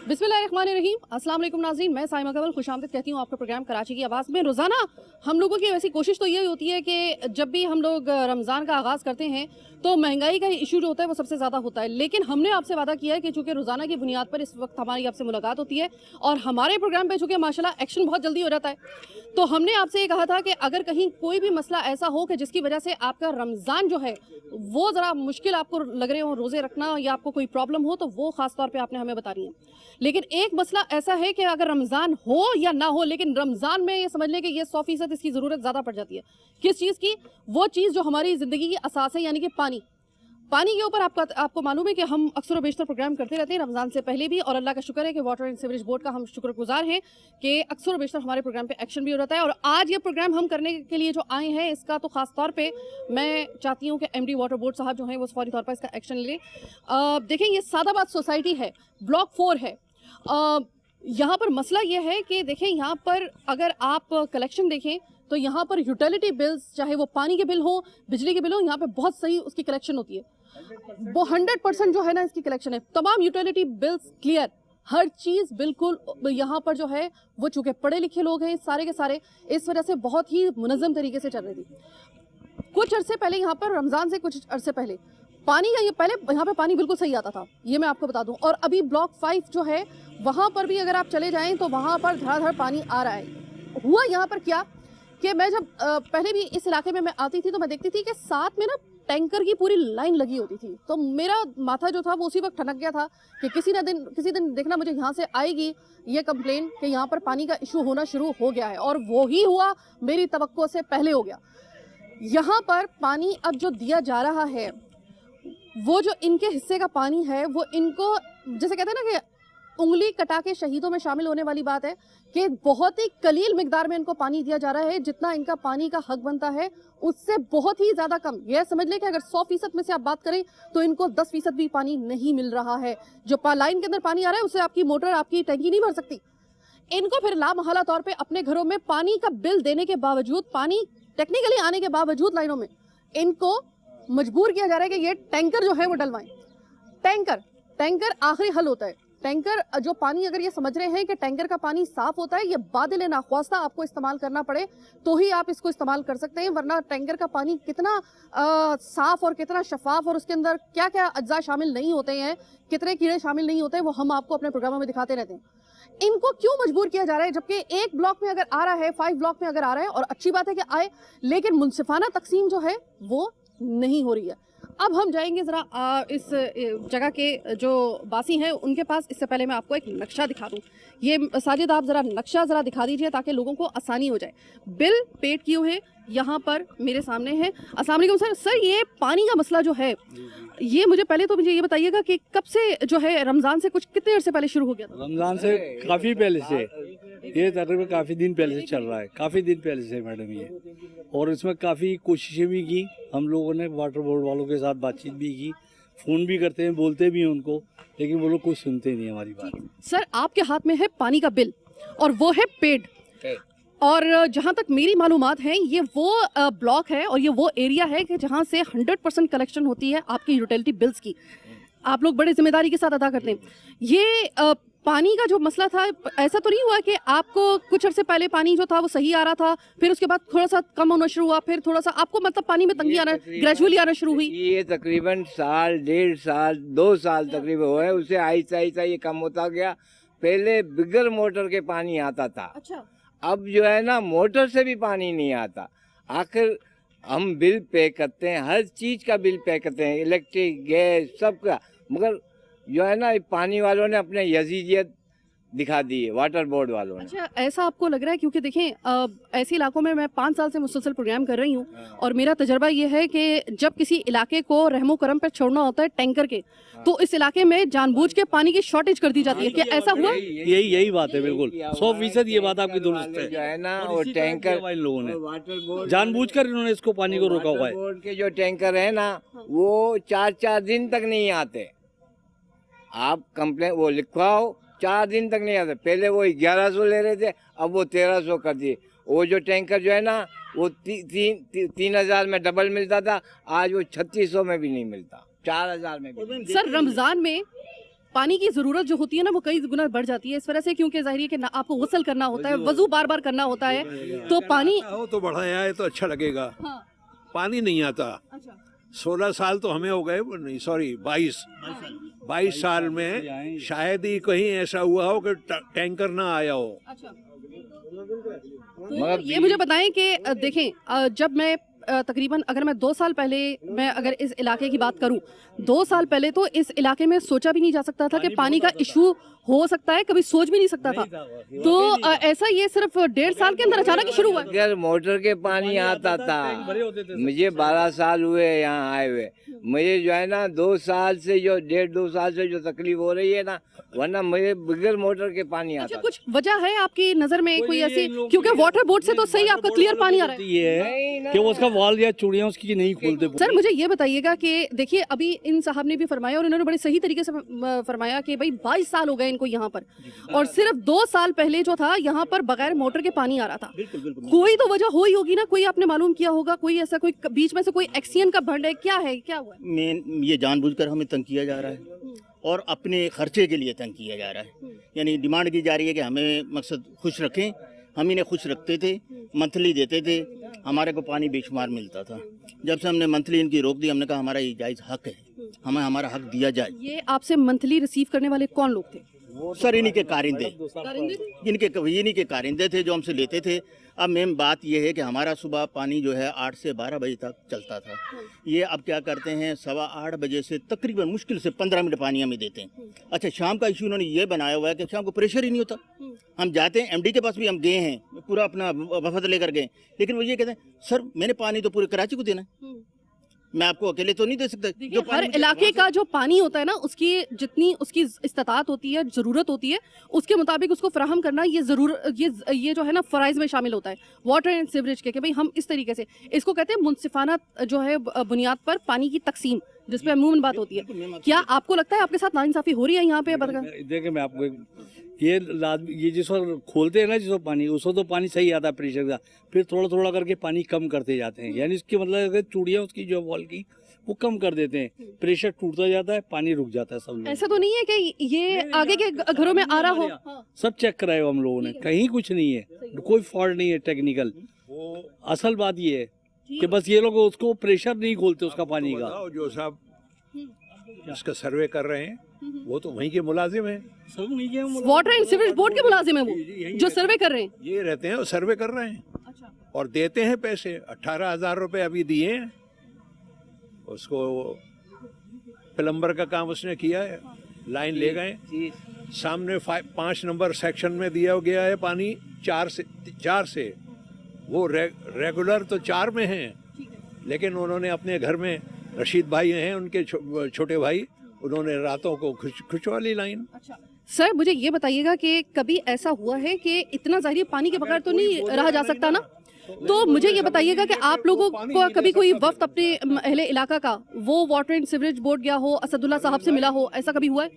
बिस्मिल्लाहिर्रहमानिर्रहीम। अस्सलाम वालेकुम नाज़रीन, मैं साइमा कवल खुशामदीद कहती हूँ आपका प्रोग्राम कराची की आवाज़ में। रोज़ाना हम लोगों की वैसी कोशिश तो यही होती है कि जब भी हम लोग रमज़ान का आगाज़ करते हैं तो महंगाई का इशू जो होता है वो सबसे ज़्यादा होता है, लेकिन हमने आपसे वादा किया है कि चूँकि रोज़ाना की बुनियाद पर इस वक्त हमारी आपसे मुलाकात होती है और हमारे प्रोग्राम पे चूँकि माशाल्लाह एक्शन बहुत जल्दी हो जाता है, तो हमने आपसे ये कहा था कि अगर कहीं कोई भी मसला ऐसा हो कि जिसकी वजह से आपका रमज़ान जो है वो ज़रा मुश्किल आपको लग रहे हो रोज़े रखना या आपको कोई प्रॉब्लम हो, तो वो ख़ास तौर पे आपने हमें बतानी है। लेकिन एक मसला ऐसा है कि अगर रमज़ान हो या ना हो, लेकिन रमज़ान में ये समझ लें कि ये 100% इसकी ज़रूरत ज़्यादा पड़ जाती है। किस चीज़ की? वो चीज़ जो हमारी ज़िंदगी की असास है, यानी कि पानी। पानी के ऊपर आपको मालूम है कि हम अक्सर व बेशतर प्रोग्राम करते रहते हैं रमज़ान से पहले भी, और अल्लाह का शुक्र है कि वाटर एंड सीवरेज बोर्ड का हम शुक्रगुजार हैं कि अक्सर व बेशतर हमारे प्रोग्राम पे एक्शन भी हो जाता है। और आज ये प्रोग्राम हम करने के लिए जो आए हैं, इसका तो ख़ास तौर पे मैं चाहती हूँ कि एमडी वाटर बोर्ड साहब जो हैं वो फौरी तौर पर इसका एक्शन लें। देखें, ये सादाबाद सोसाइटी है, ब्लॉक 4 है। यहाँ पर मसला ये है कि देखें, यहाँ पर अगर आप कलेक्शन देखें तो यहाँ पर यूटिलिटी बिल्स, चाहे वो पानी के बिल हो, बिजली के बिल हो, यहाँ पे बहुत सही उसकी कलेक्शन होती है। वो 100% जो है ना इसकी कलेक्शन है, तमाम यूटिलिटी बिल्स क्लियर, हर चीज़ बिल्कुल यहाँ पर जो है वो चूँकि पढ़े लिखे लोग हैं सारे के सारे, इस वजह से बहुत ही मुनज़्ज़म तरीके से चल रही थी। कुछ अरसे पहले यहाँ पर रमज़ान से कुछ अरसे पहले पानी का, ये पहले यहाँ पे पानी बिल्कुल सही आता था, ये मैं आपको बता दूं। और अभी ब्लॉक 5 जो है वहाँ पर भी अगर आप चले जाएं तो वहाँ पर धड़ाधड़ पानी आ रहा है। हुआ यहाँ पर क्या कि मैं जब पहले भी इस इलाके में मैं आती थी तो मैं देखती थी कि साथ में ना टैंकर की पूरी लाइन लगी होती थी, तो मेरा माथा जो था वो उसी वक्त ठनक गया था कि किसी दिन देखना मुझे यहाँ से आएगी ये कंप्लेन कि यहाँ पर पानी का इशू होना शुरू हो गया है, और वो ही हुआ, मेरी तवक्को से पहले हो गया। यहाँ पर पानी अब जो दिया जा रहा है, वो जो इनके हिस्से का पानी है, वो इनको जैसे कहते हैं ना कि उंगली कटा के शहीदों में शामिल होने वाली बात है कि बहुत ही कलील मिकदार में इनको पानी दिया जा रहा है। जितना इनका पानी का हक बनता है उससे बहुत ही ज्यादा कम। यह समझ लें कि अगर 100% में से आप बात करें तो इनको 10% भी पानी नहीं मिल रहा है। जो लाइन के अंदर पानी आ रहा है उससे आपकी मोटर, आपकी टंकी नहीं भर सकती। इनको फिर लामहला तौर पर अपने घरों में पानी का बिल देने के बावजूद, पानी टेक्निकली आने के बावजूद लाइनों में इनको मजबूर किया जा रहा है कि ये टैंकर जो है वो डलवाएं। टैंकर आखिरी हल होता है। टैंकर जो पानी, अगर ये समझ रहे हैं कि टैंकर का पानी साफ होता है, ये बादिल नाख्वास्ता आपको इस्तेमाल करना पड़े तो ही आप इसको इस्तेमाल कर सकते हैं, वरना टैंकर का पानी कितना साफ और कितना शफाफ और उसके अंदर क्या क्या अज्जा शामिल नहीं होते हैं, कितने कीड़े शामिल नहीं होते हैं, वो हम आपको अपने प्रोग्रामों में दिखाते रहते हैं। इनको क्यों मजबूर किया जा रहा है, जबकि एक ब्लॉक में अगर आ रहा है, 5 ब्लॉक में अगर आ रहा है, और अच्छी बात है कि आए, लेकिन मुनसिफाना तकसीम जो है वो नहीं हो रही है। अब हम जाएंगे ज़रा इस जगह के जो बासी हैं उनके पास। इससे पहले मैं आपको एक नक्शा दिखा दूं। ये साजिद, आप ज़रा नक्शा ज़रा दिखा दीजिए ताकि लोगों को आसानी हो जाए। बिल पेड किए हुए यहाँ पर मेरे सामने है। अस्सलाम वालेकुम सर। सर, ये पानी का मसला जो है, ये मुझे ये बताइएगा कि कब से जो है, रमज़ान से कितने अर्से पहले शुरू हो गया था? रमज़ान से काफ़ी पहले से, ये तकरीबन काफ़ी दिन पहले से चल रहा है, काफ़ी दिन पहले से मैडम ये। और इसमें काफ़ी कोशिशें भी की हम लोगों ने, वाटर बोर्ड वालों के साथ बातचीत भी की, फ़ोन भी करते हैं, बोलते भी हैं उनको, लेकिन वो लोग कुछ सुनते नहीं हमारी बात। सर, आपके हाथ में है पानी का बिल और वो है पेड, और जहाँ तक मेरी मालूमात हैं ये वो ब्लॉक है और ये वो एरिया है कि जहाँ से 100% कलेक्शन होती है आपकी यूटिलिटी बिल्स की। आप लोग बड़े जिम्मेदारी के साथ अदा करते हैं। ये पानी का जो मसला था, ऐसा तो नहीं हुआ कि आपको कुछ अर्से पहले पानी जो था वो सही आ रहा था, फिर उसके बाद थोड़ा सा कम होना शुरू हुआ, फिर थोड़ा सा आपको मतलब पानी में तंगी आना ग्रेजुअली आना शुरू हुई? ये तकरीबन साल, 1.5 साल, 2 साल तकरीबन हुए, उसे आहिस्ता आहिस्ता ये कम होता गया। पहले बिगर मोटर के पानी आता था। अच्छा। अब जो है ना, मोटर से भी पानी नहीं आता। आखिर हम बिल पे करते हैं, हर चीज़ का बिल पे करते हैं, इलेक्ट्रिक, गैस, सबका, मगर जो है ना, पानी वालों ने अपने यजीदियत दिखा दी है, वाटर बोर्ड वालों ने। अच्छा, ऐसा आपको लग रहा है? क्योंकि देखें, ऐसे इलाकों में मैं 5 साल से मुसलसल प्रोग्राम कर रही हूँ और मेरा तजर्बा ये है कि जब किसी इलाके को रहमो करम पर छोड़ना होता है टैंकर के, तो इस इलाके में जानबूझ के पानी की शॉर्टेज कर दी जाती है। क्या ऐसा हुआ? यही बात है, बिल्कुल 100% ये बात आपकी दुरुस्त है। जो है ना, वो टैंकर इन लोगों ने वाटर बोर्ड जानबूझकर इन्होंने इसको पानी को रोका हुआ है। बोर्ड के जो टैंकर है ना, वो 4-4 दिन तक नहीं आते। आप कंप्लेन वो लिखवाओ, 4 दिन तक नहीं आते। पहले वो 1100 ले रहे थे, अब वो 1300 कर दिए। वो जो टैंकर जो है ना, वो 3000 में डबल मिलता था, आज वो 3600 में भी नहीं मिलता, 4000 में भी। सर, रमजान में पानी की जरूरत जो होती है ना वो कई गुना बढ़ जाती है इस वजह से, क्योंकि जाहिर है कि आपको गुस्ल करना होता है, वजू बार बार करना होता है, तो पानी हो तो बढ़ाया है तो अच्छा लगेगा। हाँ, पानी नहीं आता। अच्छा 16 साल तो हमें हो गए, नहीं सॉरी 22 साल में शायद ही कहीं ऐसा हुआ हो कि टैंकर ना आया हो। अच्छा। मगर तो ये मुझे बताएं कि देखें जब मैं तकरीबन अगर मैं 2 साल पहले मैं अगर इस इलाके की बात करूं, 2 साल पहले तो इस इलाके में सोचा भी नहीं जा सकता था कि पानी का इशू हो सकता है, कभी सोच भी नहीं सकता था। तो ऐसा ये सिर्फ 1.5 साल के अंदर अचानक ही शुरू हुआ है। अगर मोटर के पानी आता था, मुझे 12 साल हुए यहाँ आए हुए, मुझे जो है ना 2 साल से जो 1.5-2 साल से जो तकलीफ हो रही है ना, वरना मुझे बगैर मोटर के पानी अच्छा, आता कुछ वजह है आपकी नजर में कोई ऐसी, क्योंकि वाटर बोर्ड से तो सही आपका क्लियर पानी आ रहा है। ये है कि वो उसका वाल या चूड़ियाँ उसकी नहीं खोलते। सर मुझे ये बताइएगा कि देखिए अभी इन साहब ने भी फरमाया और इन्होंने बड़े सही तरीके से फरमाया कि भाई 22 साल हो गए इनको यहाँ पर, और सिर्फ 2 साल पहले जो था यहाँ पर बगैर मोटर के पानी आ रहा था। कोई तो वजह हो ही होगी ना, कोई आपने मालूम किया होगा, कोई ऐसा कोई बीच में से कोई एक्सीडेंट का भंड है, क्या है, क्या हुआ है? मेन ये जानबूझकर हमें तंग किया जा रहा है और अपने खर्चे के लिए तंग किया जा रहा है। यानी डिमांड की जा रही है कि हमें मकसद खुश रखें। हम इन्हें खुश रखते थे, मंथली देते थे, हमारे को पानी बेशुमार मिलता था। जब से हमने मंथली इनकी रोक दी, हमने कहा हमारा ये जायज़ हक है, हमें हमारा हक दिया जाए। ये आपसे मंथली रिसीव करने वाले कौन लोग थे? सर इन्हीं के कारिंदे, इन्हीं के कारिंदे थे जो हमसे लेते थे। अब मेन बात यह है कि हमारा सुबह पानी जो है 8 से 12 बजे तक चलता था। ये अब क्या करते हैं 8:15 बजे से तकरीबन मुश्किल से 15 मिनट पानी हमें देते हैं। अच्छा, शाम का इशू उन्होंने ये बनाया हुआ है कि शाम को प्रेशर ही नहीं होता। हम जाते हैं, एमडी के पास भी हम गए हैं, पूरा अपना वफद लेकर गए, लेकिन वो ये कहते हैं सर मैंने पानी तो पूरे कराची को देना है, मैं आपको अकेले तो नहीं दे सकता। देखिए हर इलाके का जो पानी होता है ना, उसकी जितनी उसकी इस्तात होती है, जरूरत होती है, उसके मुताबिक उसको फराहम करना ये जो है ना फराइज में शामिल होता है वाटर एंड सीवरेज के, कि भाई हम इस तरीके से इसको कहते हैं मुनसिफाना जो है बुनियाद पर पानी की तकसीम, जिस पे अमूमन बात होती है। क्या आपको लगता है आपके साथ नाइंसाफी हो रही है यहाँ पे? देखिए मैं आपको ये जिस वक्त खोलते हैं ना, जिस वक्त पानी, उस वक्त तो पानी सही आता है प्रेशर का, फिर थोड़ा थोड़ा करके पानी कम करते जाते हैं। यानी इसके मतलब है चूड़ियाँ उसकी जो वॉल की वो कम कर देते हैं, प्रेशर टूटता जाता है, पानी रुक जाता है। सब लोग ऐसा तो नहीं है कि ये आगे के घरों में आ रहा हो? सब चेक कराए हम लोगों ने, कहीं कुछ नहीं है, कोई फॉल्ट नहीं है टेक्निकल। असल बात ये है कि बस ये लोग उसको प्रेशर नहीं खोलते उसका पानी का। जो साहब इसका सर्वे कर रहे हैं वो तो वहीं के मुलाजिम हैं, वाटर एंड सीवरेज बोर्ड के मुलाजिम है वो जो सर्वे कर रहे हैं। ये रहते हैं और सर्वे कर रहे हैं। अच्छा। और देते हैं पैसे। 18,000 रुपए अभी दिए हैं उसको। प्लम्बर का काम उसने किया है, लाइन ले गए, सामने 5 नंबर सेक्शन में दिया गया है पानी 4 से वो रेगुलर तो 4 में है, लेकिन उन्होंने अपने घर में रशीद भाई हैं उनके छोटे भाई, उन्होंने रातों को खिंचवा ली लाइन। अच्छा सर मुझे ये बताइएगा कि कभी ऐसा हुआ है कि इतना ज़ाहिर पानी के बगैर तो नहीं रहा जा सकता ना, तो मुझे ये बताइएगा कि आप लोगों को कभी कोई वफ्द अपने अहले इलाका का वो वाटर एंड सीवरेज बोर्ड गया हो, असदुल्ला साहब से मिला हो, ऐसा कभी हुआ है?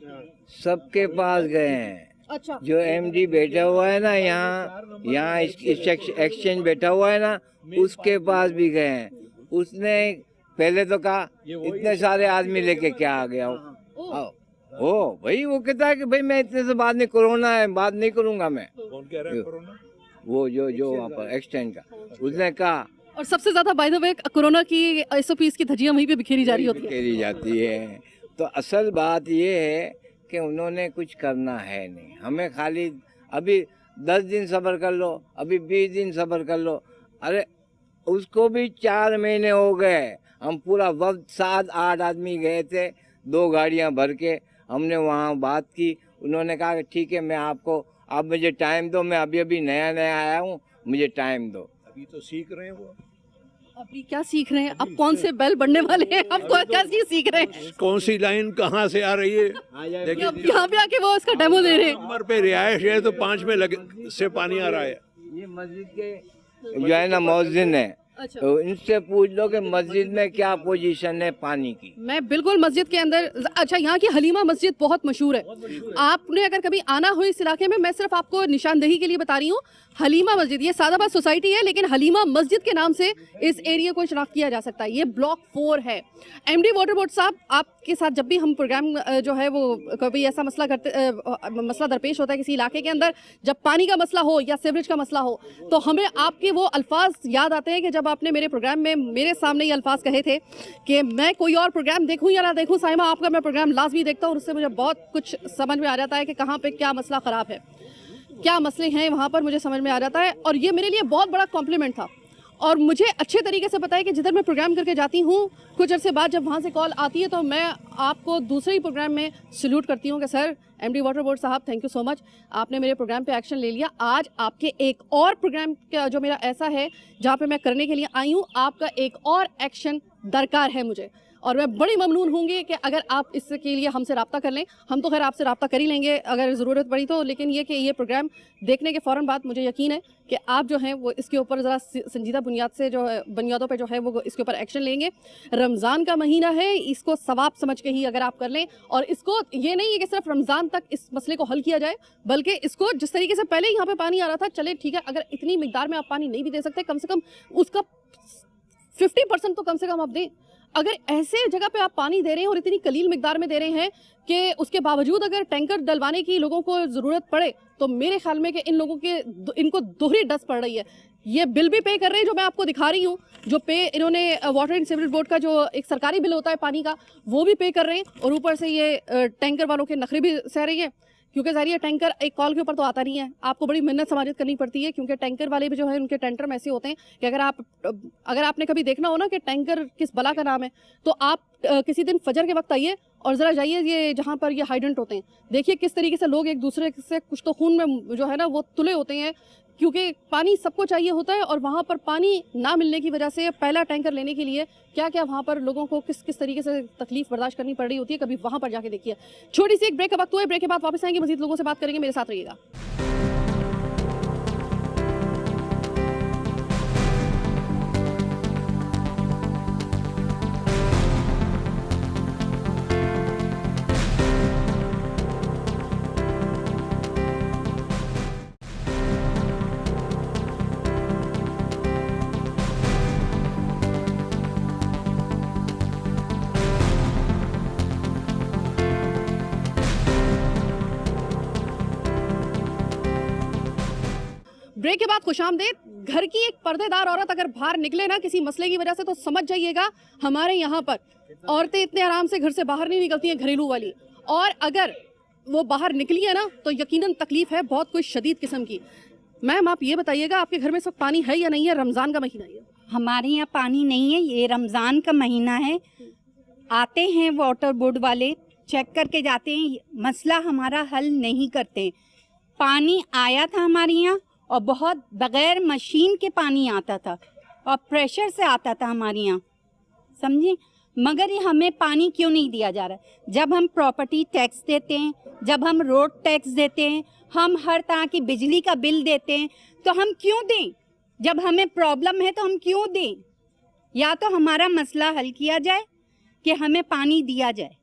सबके पास गए हैं। अच्छा। जो एमडी बैठा हुआ है ना यहाँ एक्सचेंज बैठा हुआ है ना, उसके पास भी गए हैं। उसने पहले तो कहा इतने सारे आदमी लेके क्या आ गया हो भाई, वो कहता है कि भाई मैं इतने से बाद में कोरोना है, बात नहीं करूंगा मैं। कौन कह रहा है कोरोना? वो जो वहाँ पर एक्सचेंज का, उसने कहा। और सबसे ज्यादा बाय द वे कोरोना की SOPs की धज्जियां वहीं पे बिखेरी जा रही होती है। बिखेरी जाती है। तो असल बात ये है कि उन्होंने कुछ करना है नहीं, हमें खाली अभी 10 दिन सब्र कर लो, अभी 20 दिन सब्र कर लो। अरे उसको भी 4 महीने हो गए। हम पूरा वक्त 7-8 आदमी गए थे, 2 गाड़ियां भर के। हमने वहाँ बात की, उन्होंने कहा कि ठीक है मैं आपको, आप मुझे टाइम दो, मैं अभी नया आया हूँ, मुझे टाइम दो। अभी तो सीख रहे हैं वो। अभी क्या सीख रहे हैं? अब कौन से बैल बनने वाले हैं? अब क्या चीज सीख रहे हैं? कौन सी लाइन कहाँ से आ रही है? कि अब यहाँ पे आके वो इसका डेमो दे रहे हैं। नंबर पे रिहायश है तो 5 में लगे से पानी आ रहा है। ये मस्जिद के जो है ना मौजिन है, अच्छा। तो इनसे पूछ लो कि मस्जिद में क्या पोजीशन है पानी की। मैं बिल्कुल मस्जिद के अंदर, अच्छा यहाँ की हलीमा मस्जिद बहुत मशहूर है, आपने अगर कभी आना हो इस इलाके में, मैं सिर्फ आपको निशानदेही के लिए बता रही हूँ, हलीमा मस्जिद, ये सादाबाद सोसाइटी है लेकिन हलीमा मस्जिद के नाम से इस एरिया को शनाख्त किया जा सकता है। ये ब्लॉक 4 है। एमडी वाटर बोर्ड साहब, आपके साथ जब भी हम प्रोग्राम जो है वो कभी ऐसा मसला मसला दरपेश होता है किसी इलाके के अंदर, जब पानी का मसला हो या सीवरेज का मसला हो, तो हमें आपके वो अल्फाज याद आते हैं कि जब आपने मेरे प्रोग्राम में मेरे सामने ये अल्फाज कहे थे कि मैं कोई और प्रोग्राम देखूं या ना देखूं, साइमा आपका मैं प्रोग्राम लाजमी देखता हूं और उससे मुझे बहुत कुछ समझ में आ जाता है कि कहाँ पे क्या मसला ख़राब है, क्या मसले हैं वहाँ पर मुझे समझ में आ जाता है। और ये मेरे लिए बहुत बड़ा कॉम्प्लीमेंट था और मुझे अच्छे तरीके से पता है कि जिधर मैं प्रोग्राम करके जाती हूँ, कुछ अर्से बाद जब वहाँ से कॉल आती है तो मैं आपको दूसरे ही प्रोग्राम में सल्यूट करती हूँ कि सर एमडी वाटर बोर्ड साहब, थैंक यू सो मच, आपने मेरे प्रोग्राम पे एक्शन ले लिया। आज आपके एक और प्रोग्राम का जो मेरा ऐसा है जहाँ पे मैं करने के लिए आई हूँ, आपका एक और एक्शन दरकार है मुझे, और मैं बड़ी ममनून होंगी कि अगर आप इसके लिए हमसे रब्ता कर लें। हम तो खैर आपसे रब्ता कर ही लेंगे अगर ज़रूरत पड़ी तो, लेकिन ये कि ये प्रोग्राम देखने के फ़ौरन बाद मुझे यकीन है कि आप जो हैं वो इसके ऊपर ज़रा संजीदा बुनियाद से जो है बुनियादों पे जो है वो इसके ऊपर एक्शन लेंगे। रमज़ान का महीना है, इसको सवाब समझ के ही अगर आप कर लें, और इसको ये नहीं है कि सिर्फ रमज़ान तक इस मसले को हल किया जाए, बल्कि इसको जिस तरीके से पहले यहाँ पे पानी आ रहा था, चले ठीक है, अगर इतनी मिकदार में आप पानी नहीं भी दे सकते, कम से कम उसका 50% तो कम से कम आप दें। अगर ऐसे जगह पे आप पानी दे रहे हैं और इतनी कलील मिकदार में दे रहे हैं कि उसके बावजूद अगर टैंकर डलवाने की लोगों को ज़रूरत पड़े, तो मेरे ख्याल में कि इन लोगों के इनको दोहरी डस्ट पड़ रही है। ये बिल भी पे कर रहे हैं जो मैं आपको दिखा रही हूँ, जो पे इन्होंने वाटर एंड सीवरेज बोर्ड का जो एक सरकारी बिल होता है पानी का, वो भी पे कर रहे हैं, और ऊपर से ये टैंकर वालों के नखरे भी सह रही है, क्योंकि ज़ाहिर है टैंकर एक कॉल के ऊपर तो आता नहीं है, आपको बड़ी मेहनत समाजित करनी पड़ती है, क्योंकि टैंकर वाले भी जो है उनके टेंडर ऐसे होते हैं कि अगर आपने कभी देखना हो ना कि टैंकर किस बला का नाम है, तो आप किसी दिन फजर के वक्त आइए और ज़रा जाइए ये जहाँ पर ये हाइडेंट होते हैं, देखिए किस तरीके से लोग एक दूसरे से कुछ तो खून में जो है ना वो तुले होते हैं, क्योंकि पानी सबको चाहिए होता है, और वहाँ पर पानी ना मिलने की वजह से पहला टैंकर लेने के लिए क्या क्या वहाँ पर लोगों को किस किस तरीके से तकलीफ बर्दाश्त करनी पड़ रही होती है, कभी वहाँ पर जाके देखिए। छोटी सी एक ब्रेक का वक्त हुआ है, ब्रेक के बाद वापस आएंगे, मजीद लोगों से बात करेंगे, मेरे साथ रहिएगा। ब्रेक के बाद खुशामदीद। घर की एक पर्देदार औरत अगर बाहर निकले ना किसी मसले की वजह से, तो समझ जाइएगा हमारे यहाँ पर औरतें इतने आराम से घर से बाहर नहीं निकलती हैं, घरेलू वाली, और अगर वो बाहर निकली है ना तो यकीनन तकलीफ है बहुत कोई शदीद किस्म की। मैम आप ये बताइएगा, आपके घर में सब पानी है या नहीं है? रमज़ान का महीना है, हमारे यहाँ पानी नहीं है, ये रमज़ान का महीना है, आते हैं वाटर बोर्ड वाले, चेक करके जाते हैं, मसला हमारा हल नहीं करते। पानी आया था हमारे यहाँ और बहुत बग़ैर मशीन के पानी आता था और प्रेशर से आता था हमारे यहाँ, समझे, मगर ये हमें पानी क्यों नहीं दिया जा रहा है? जब हम प्रॉपर्टी टैक्स देते हैं, जब हम रोड टैक्स देते हैं, हम हर तरह की बिजली का बिल देते हैं, तो हम क्यों दें? जब हमें प्रॉब्लम है तो हम क्यों दें? या तो हमारा मसला हल किया जाए कि हमें पानी दिया जाए।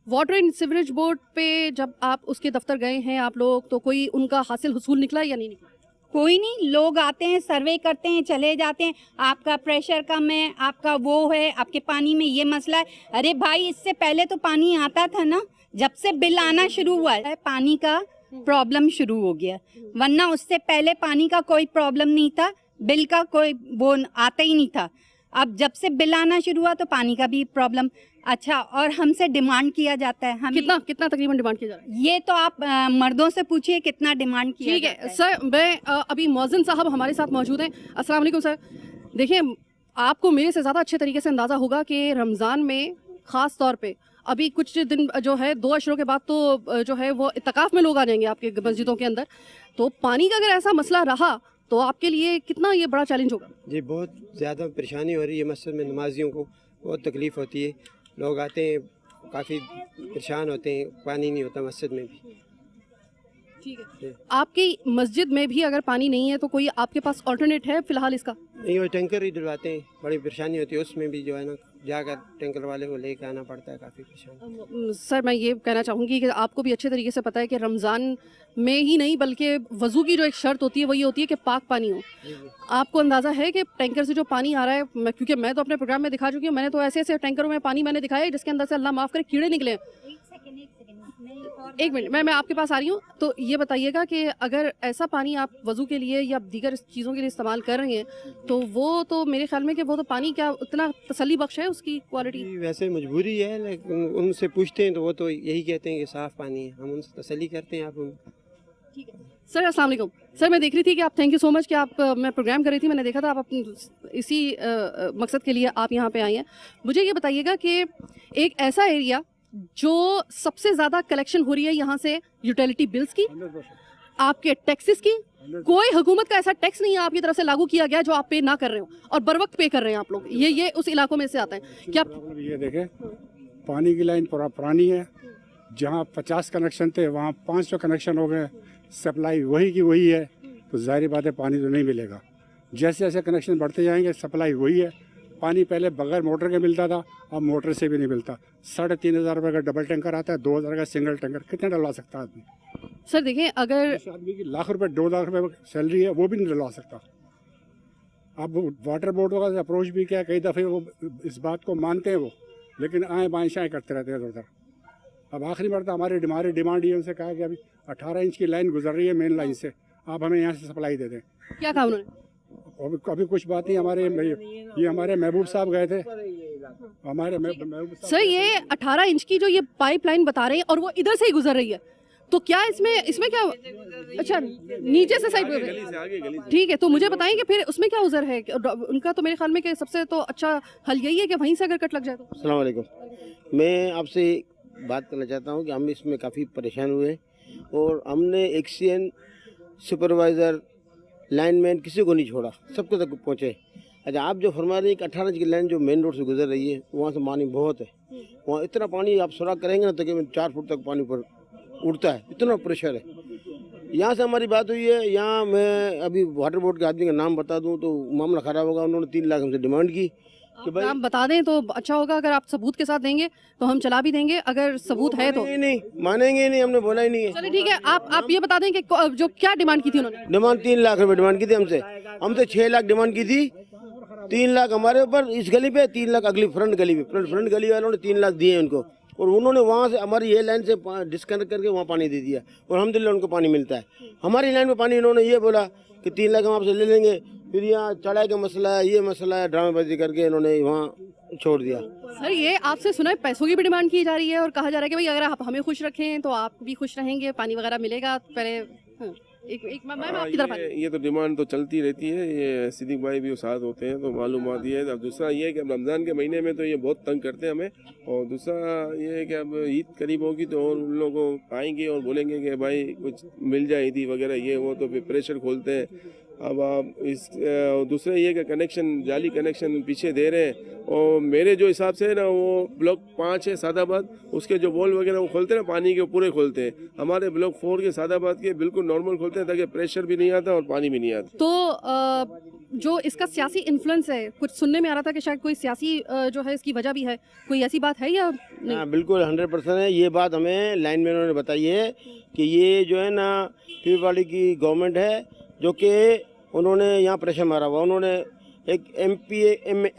वाटर एंड सीवरेज बोर्ड पे जब आप उसके दफ्तर गए हैं आप लोग, तो कोई उनका हासिल हुसूल निकला या नहीं निकला? कोई नहीं, लोग आते हैं, सर्वे करते हैं, चले जाते हैं, आपका प्रेशर कम है, आपका वो है, आपके पानी में ये मसला है। अरे भाई, इससे पहले तो पानी आता था ना, जब से बिल आना शुरू हुआ है पानी का प्रॉब्लम शुरू हो गया, वरना उससे पहले पानी का कोई प्रॉब्लम नहीं था, बिल का कोई वो आता ही नहीं था। अब जब से बिल आना शुरू हुआ तो पानी का भी प्रॉब्लम। अच्छा, और हमसे डिमांड किया जाता है, हम कितना तकरीबन डिमांड किया जा रहा है? ये तो आप मर्दों से पूछिए कितना डिमांड किया ठीक जाता है सर, मैं अभी मौज़िन साहब हमारे साथ मौजूद हैं। अस्सलाम वालेकुम सर। देखिए, आपको मेरे से ज़्यादा अच्छे तरीके से अंदाज़ा होगा कि रमज़ान में ख़ास तौर पे अभी कुछ दिन जो है 2 अशरों के बाद तो जो है वो इत्तकाफ़ में लोग आ जाएंगे आपके मस्जिदों के अंदर, तो पानी का अगर ऐसा मसला रहा तो आपके लिए कितना ये बड़ा चैलेंज होगा? जी, बहुत ज़्यादा परेशानी हो रही है, मस्जिद में नमाजियों को बहुत तकलीफ़ होती है, लोग आते हैं काफ़ी परेशान होते हैं, पानी नहीं होता मस्जिद में भी। ठीक है। आपकी मस्जिद में भी अगर पानी नहीं है तो कोई आपके पास ऑल्टरनेट है फिलहाल इसका? नहीं, वो टैंकर ही डलवाते हैं, बड़ी परेशानी होती है उसमें भी, जो है ना जाकर टैंकर वाले को लेकर आना पड़ता है, काफ़ी परेशानी। सर मैं ये कहना चाहूँगी कि आपको भी अच्छे तरीके से पता है कि रमज़ान में ही नहीं बल्कि वज़ू की जो एक शर्त होती है वो ये होती है कि पाक पानी हो। आपको अंदाज़ा है कि टैंकर से जो पानी आ रहा है, क्योंकि मैं तो अपने प्रोग्राम में दिखा चुकी हूँ, मैंने तो ऐसे ऐसे टैंकरों में पानी मैंने दिखाया है जिसके अंदर से अल्लाह माफ़ करे कीड़े निकले हैं। एक मिनट, मैं आपके पास आ रही हूँ। तो ये बताइएगा कि अगर ऐसा पानी आप वज़ू के लिए या दीगर चीज़ों के लिए इस्तेमाल कर रही हैं तो वो तो मेरे ख्याल में कि वो तो पानी क्या उतना तसल्ली बख्श है उसकी क्वालिटी? वैसे मजबूरी है, लेकिन उनसे पूछते हैं तो वो तो यही कहते हैं कि साफ़ पानी है, हम उनसे तसल्ली करते हैं। आप ठीक है सर, अस्सलाम वालेकुम। सर मैं देख रही थी कि आप, थैंक यू सो मच कि आप, मैं प्रोग्राम कर रही थी, मैंने देखा था आप अपनी इसी मकसद के लिए आप यहाँ पे आई हैं। मुझे ये बताइएगा कि एक ऐसा एरिया जो सबसे ज़्यादा कलेक्शन हो रही है यहाँ से यूटिलिटी बिल्स की, आपके टैक्सेस की, कोई हुकूमत का ऐसा टैक्स नहीं है आपकी तरफ से लागू किया गया जो आप पे ना कर रहे हो और बर वक्त पे कर रहे हैं आप लोग। ये उस इलाकों में से आता है क्या? ये देखें, पानी की लाइन पुरानी है, जहाँ 50 कनेक्शन थे वहाँ 500 कनेक्शन हो गए, सप्लाई वही की वही है, तो जाहिर बात है पानी तो नहीं मिलेगा। जैसे जैसे कनेक्शन बढ़ते जाएंगे सप्लाई वही है। पानी पहले बगैर मोटर के मिलता था, अब मोटर से भी नहीं मिलता। 3,500 रुपये का डबल टैंकर आता है, 2,000 का सिंगल टैंकर, कितने डलवा सकता है आदमी? सर देखें, अगर इस आदमी की लाख रुपए 2 लाख रुपए सैलरी है वो भी नहीं डलवा सकता। अब वाटर बोर्ड वगैरह से अप्रोच भी किया, कई दफ़े वो इस बात को मानते हैं वो, लेकिन आए बाएँ शाएँ करते रहते हैं इधर उधर। अब आखिरी मरतबा हमारी डिमांड ये उनसे कहा कि अभी 18 इंच की लाइन गुजर रही है मेन लाइन से, आप हमें यहाँ से सप्लाई दे दें। क्या कहा उन्होंने? अभी कुछ बात नहीं। ये हमारे महबूब साहब गए थे, हमारे महबूब साहब। सर ये 18 इंच की जो ये पाइपलाइन बता रहे हैं और वो इधर से ही गुजर रही है, तो क्या इसमें क्या, अच्छा नीचे से साइड, ठीक है। तो मुझे बताएं कि फिर उसमें क्या उज़र है उनका? तो मेरे ख्याल में कि सबसे तो अच्छा हल यही है कि वहीं से अगर कट लग जाए तो। अस्सलाम वालेकुम, मैं आपसे बात करना चाहता हूँ कि हम इसमें काफ़ी परेशान हुए और हमने एक्सीएन सुपरवाइज़र लाइनमैन किसी को नहीं छोड़ा, सबको तक पहुँचे। अच्छा, आप जो फरमा रहे हैं कि 18 इंच की लाइन जो मेन रोड से गुजर रही है वहाँ से पानी बहुत है, वहाँ इतना पानी आप सुराख करेंगे ना तकरीबन 4 फुट तक पानी पर उड़ता है, इतना प्रेशर है। यहाँ से हमारी बात हुई है, यहाँ मैं अभी वाटर बोर्ड के आदमी का नाम बता दूँ तो मामला ख़राब होगा। उन्होंने 3 लाख हमसे डिमांड की कि भाई नाम बता दें तो अच्छा होगा, अगर आप सबूत के साथ देंगे तो हम चला भी देंगे, अगर सबूत है तो। नहीं मानेंगे नहीं, हमने बोला ही नहीं है। चलिए ठीक है, आप ये बता दें कि जो क्या डिमांड की थी उन्होंने? डिमांड 3 लाख रुपए डिमांड की थी हमसे 6 लाख डिमांड की थी। 3 लाख हमारे ऊपर इस गली पे, 3 लाख अगली फ्रंट गली पे, फ्रंट गली वालों ने 3 लाख दिए उनको, और उन्होंने वहाँ से हमारी ये लाइन से डिस्कनेक्ट करके वहाँ पानी दे दिया और अल्हम्दुलिल्लाह उनको पानी मिलता है। हमारी लाइन में पानी इन्होंने ये बोला कि 3 लाख हम आपसे ले लेंगे, फिर यहाँ चढ़ाई का मसला है, ये मसला है, ड्रामेबाजी करके इन्होंने वहाँ छोड़ दिया। सर ये आपसे सुना है पैसों की भी डिमांड की जा रही है और कहा जा रहा है कि भाई अगर आप हमें खुश रखें तो आप भी खुश रहेंगे, पानी वगैरह मिलेगा। पहले एक मैम आपकी तरफ ये तो डिमांड तो चलती रहती है, ये सिद्दीक भाई भी साथ होते हैं तो मालूमात ये है। अब दूसरा ये है कि अब रमज़ान के महीने में तो ये बहुत तंग करते हैं हमें, और दूसरा ये है कि अब ईद करीब होगी तो और उन लोगों को आएंगे और बोलेंगे कि भाई कुछ मिल जाए ईदी वगैरह ये वो, तो फिर प्रेशर खोलते हैं। अब आप इस दूसरा ये कि कनेक्शन जाली कनेक्शन पीछे दे रहे हैं, और मेरे जो हिसाब से है ना वो ब्लॉक 5 है सादाबाद, उसके जो वॉल वगैरह वो खोलते हैं ना पानी के पूरे खोलते हैं। हमारे ब्लॉक 4 के सादाबाद के बिल्कुल नॉर्मल खोलते हैं ताकि प्रेशर भी नहीं आता और पानी भी नहीं आता। तो जो इसका सियासी इन्फ्लुएंस है, कुछ सुनने में आ रहा था कि शायद कोई सियासी जो है इसकी वजह भी है, कोई ऐसी बात है या नहीं? हाँ बिल्कुल 100% है। ये बात हमें लाइनमैनों ने बताई है कि ये जो है ना पीपलवाड़ी की गवर्नमेंट है जो कि उन्होंने यहाँ प्रेशर मारा हुआ। उन्होंने एक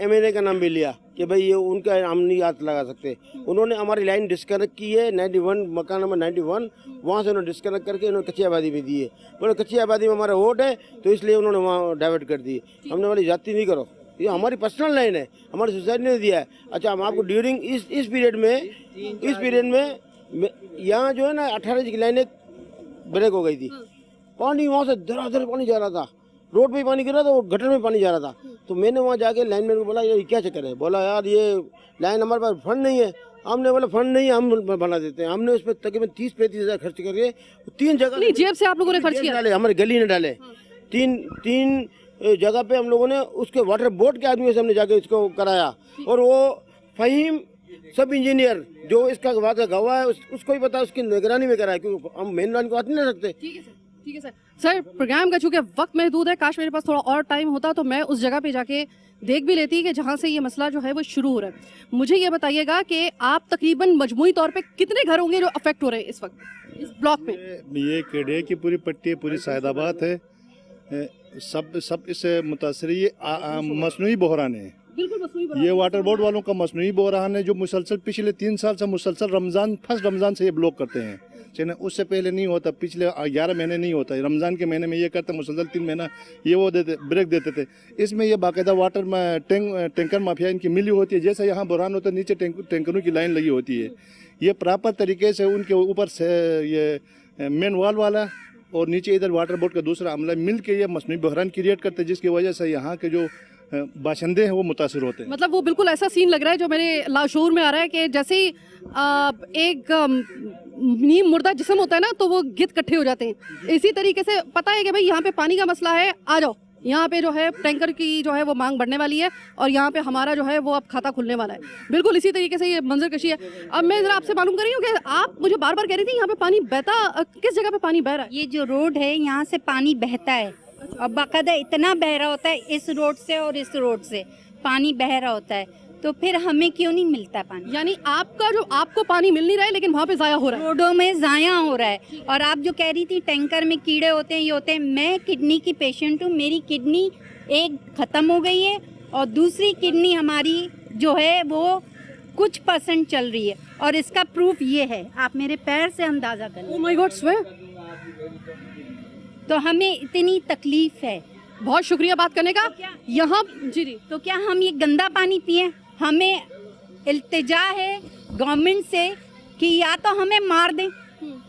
MLA का नाम भी लिया कि भाई ये उनका हम नहीं हाथ लगा सकते। उन्होंने हमारी लाइन डिस्कनेक्ट की है 91 मकान नंबर 91, वहाँ से उन्होंने डिस्कनेक्ट करके उन्होंने कच्ची आबादी में दी है। बोले कच्ची आबादी में हमारा वोट है तो इसलिए उन्होंने वहाँ डाइवर्ट कर दी। हमने वाली जाति नहीं करो, ये हमारी पर्सनल लाइन है, हमारी सोसाइटी ने दिया है। अच्छा, हम आपको ड्यूरिंग इस पीरियड में यहाँ जो है ना 18 इंच की लाइन एक ब्रेक हो गई थी, पानी वहाँ से धड़ाधड़ पानी जा रहा था, रोड पे पानी गिर रहा था और गटर में पानी जा रहा था। तो मैंने वहाँ जाके लाइनमैन को बोला ये क्या चक्कर है? बोला यार ये लाइन हमारे पास फंड नहीं है। हमने बोला फंड नहीं है, हम बना देते हैं। हमने उस पर तकरीबन 30-35 हज़ार खर्च करके 3 जगह नहीं, जेब से आप लोगों ने खर्च किया? डाले, हमारे गली ने डाले। 3 जगह पे हम लोगों ने उसके वाटर बोर्ड के आदमियों से हमने जाके इसको कराया, और वो सब इंजीनियर जो इसका बात का गवाह है उसको ही पता, उसकी निगरानी में कराए, क्योंकि हम मेन लाइन को हाथ नहीं लगा सकते। ठीक है सर, ठीक है सर। सर प्रोग्राम का चूंकि वक्त महदूद है, काश मेरे पास थोड़ा और टाइम होता तो मैं उस जगह पे जाके देख भी लेती कि जहाँ से ये मसला जो है वो शुरू हो रहा है। मुझे ये बताइएगा कि आप तकरीबन मजमूई तौर पे कितने घर होंगे जो अफेक्ट हो रहे हैं इस वक्त इस ब्लॉक में? ये केडे की पूरी पट्टी है, पूरी सैदाबाद है, सब इससे मुतासर। ये मसनूई बहरान है, बिल्कुल मसनूई ये वाटर बोर्ड वालों का मसनूई बहरान है जो मुसलसल पिछले 3 साल से मुसलसल रमज़ान फर्स्ट रमज़ान से ये ब्लॉक करते हैं। चलिए उससे पहले नहीं होता, पिछले 11 महीने नहीं होता, रमज़ान के महीने में ये करते मुसलसल 3 महीना ये वो देते ब्रेक देते थे। इसमें ये बाकायदा वाटर टैंकर माफिया इनकी मिली होती है, जैसे यहाँ बुरहान होता है नीचे टैंकरों की लाइन लगी होती है। ये प्रॉपर तरीके से उनके ऊपर से ये मेन वाल वाला और नीचे इधर वाटर बोर्ड का दूसरा अमला मिल के ये मसनूई बहरान क्रिएट करते हैं, जिसकी वजह से यहाँ के जो बाशिंदे हैं वो मुतासिर होते हैं। मतलब वो बिल्कुल ऐसा सीन लग रहा है जो मेरे लाशूर में आ रहा है कि जैसे ही एक नीम मुर्दा जिस्म होता है ना तो वो गिद्ध इकट्ठे हो जाते हैं। इसी तरीके से पता है कि भाई यहाँ पे पानी का मसला है, आ जाओ यहाँ पे जो है टैंकर की जो है वो मांग बढ़ने वाली है और यहाँ पे हमारा जो है वो अब खाता खुलने वाला है। बिल्कुल इसी तरीके से ये मंजर कशी है। अब मैं जरा आपसे मालूम कर रही हूँ कि आप मुझे बार बार कह रही थी यहाँ पे पानी बहता, किस जगह पे पानी बह रहा है? ये जो रोड है यहाँ से पानी बहता है और बाकायदा इतना बह रहा होता है, इस रोड से और इस रोड से पानी बह रहा होता है, तो फिर हमें क्यों नहीं मिलता पानी? यानी आपका जो आपको पानी मिल नहीं रहा है लेकिन वहाँ पे जाया हो रहा है, रोडों में जाया हो रहा है। और आप जो कह रही थी टैंकर में कीड़े होते हैं, ये होते हैं, मैं किडनी की पेशेंट हूँ, मेरी किडनी एक ख़त्म हो गई है और दूसरी किडनी हमारी जो है वो कुछ % चल रही है और इसका प्रूफ ये है, आप मेरे पैर से अंदाज़ा करें। Oh my God swear. तो हमें इतनी तकलीफ है। बहुत शुक्रिया बात करने का। यहाँ जी जी, तो क्या हम ये गंदा पानी पिए? हमें इल्तिजा है गवर्नमेंट से कि या तो हमें मार दें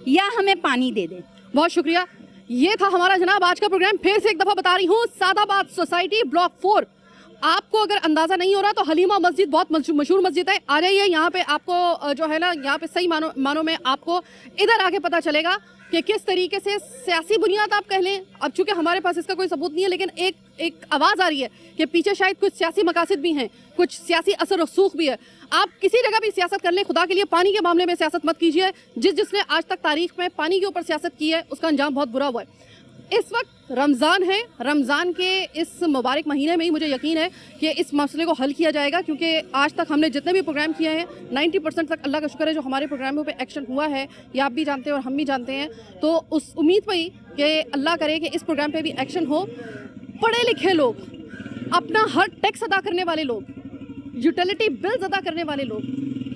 या हमें पानी दे दें। बहुत शुक्रिया। ये था हमारा जनाब आज का प्रोग्राम। फिर से एक दफ़ा बता रही हूँ, सादाबाद सोसाइटी ब्लॉक 4। आपको अगर अंदाज़ा नहीं हो रहा तो हलीमा मस्जिद बहुत मशहूर मस्जिद है, आ जाइए यहाँ पे। आपको जो है ना यहाँ पे सही मानों में आपको इधर आके पता चलेगा कि किस तरीके से सियासी बुनियाद आप कह लें। अब चूंकि हमारे पास इसका कोई सबूत नहीं है, लेकिन एक आवाज़ आ रही है कि पीछे शायद कुछ सियासी मकासद भी हैं, कुछ सियासी असर रसूख भी है। आप किसी जगह भी सियासत कर लें, खुदा के लिए पानी के मामले में सियासत मत कीजिए। जिसने आज तक तारीख में पानी के ऊपर सियासत की है उसका अंजाम बहुत बुरा हुआ है। इस वक्त रमज़ान है, रमज़ान के इस मुबारक महीने में ही मुझे यकीन है कि इस मसले को हल किया जाएगा, क्योंकि आज तक हमने जितने भी प्रोग्राम किए हैं 90% तक अल्लाह का शुक्र है जो हमारे प्रोग्रामों पे एक्शन हुआ है, ये आप भी जानते हैं और हम भी जानते हैं। तो उस उम्मीद पर ही कि अल्लाह करे कि इस प्रोग्राम पे भी एक्शन हो। पढ़े लिखे लोग, अपना हर टैक्स अदा करने वाले लोग, यूटिलिटी बिल्स अदा करने वाले लोग,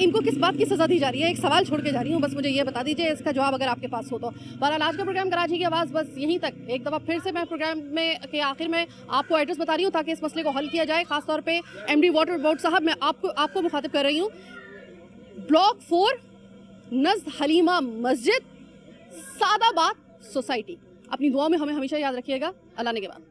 इनको किस बात की सज़ा दी जा रही है? एक सवाल छोड़ के जा रही हूँ, बस मुझे ये बता दीजिए, इसका जवाब अगर आपके पास हो तो। बहरहाल आज का प्रोग्राम कराची की आवाज़ बस यहीं तक। एक दफ़ा फिर से मैं प्रोग्राम में के आखिर में आपको एड्रेस बता रही हूँ ताकि इस मसले को हल किया जाए। खासतौर पे MD वाटर बोर्ड साहब, मैं आपको मुखातिब कर रही हूँ। ब्लॉक 4 नज़द हलीमा मस्जिद, सादाबाद सोसाइटी। अपनी दुआओं में हमें हमेशा याद रखिएगा। अल्लाह ने के बाद।